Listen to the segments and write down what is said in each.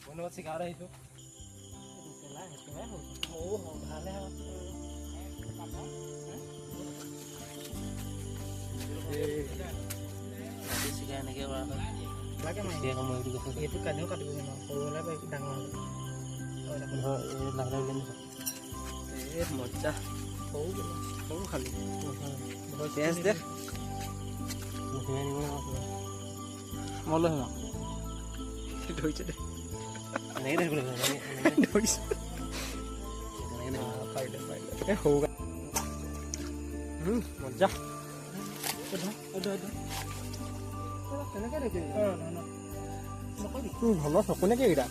বন্ধুবাত চিকাৰ আহিছোঁ ভালে চিকাৰ এনেকৈ কৰা হয় এইটো কাটিও কাটিব সৰু হ'লে ডাঙৰ হ'লে এই মজা সৰু খালি গেছ দে মই লৈ আহিম ধৰিছে দে এনেকৈ ধৰিছে এই সৰু মজা ভাল চকুনেকে এইকেইটা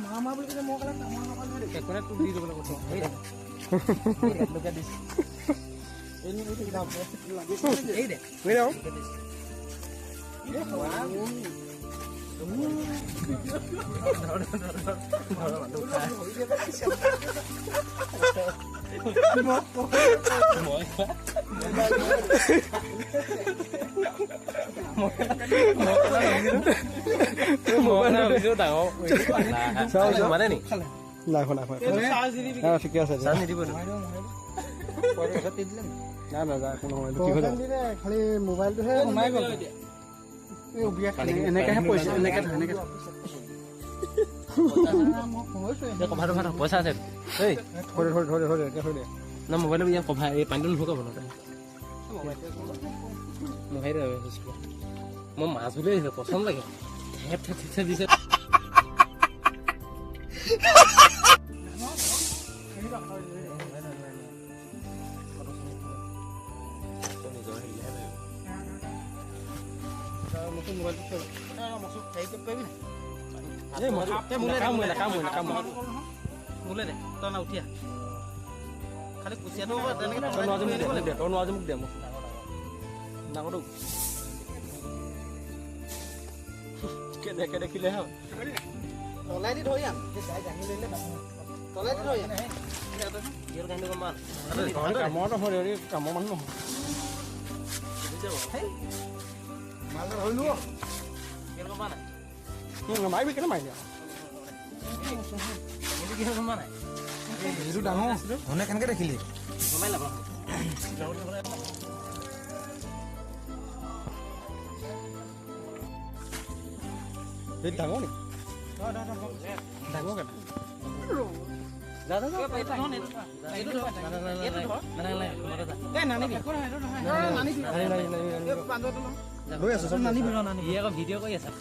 মা মা বুলি কৈছে মই ক'লে তোক দি দিবলৈ কৈছোঁ ঠিকে আছে খালি মোবাইলটোহে সোমাই গ'ল এনেকেহে পইচা এনেকে পইচা আছে না মোবাইলৰ ইয়াৰ কভাৰ এই পানীটো নুশুকাব ন মই মাছ বুলি আহিছোঁ পচন্দ লাগে দিছে মোলে দে তই না উঠিয়া খালি কুচিয়াটো তই নোৱাজ মোক দে মোক ডাঙৰটো দেখিলে তলাই দি ধৰি আন তলাই দি ধৰি আন কামৰ নহয় কামৰ মানুহ নহয় মাৰিবি কেনে মাৰিবি এইটো ডাঙৰ ধনে কেনেকে দেখিলি ডাঙৰ নি ডাঙৰ ভিডিঅ' কৰি আছা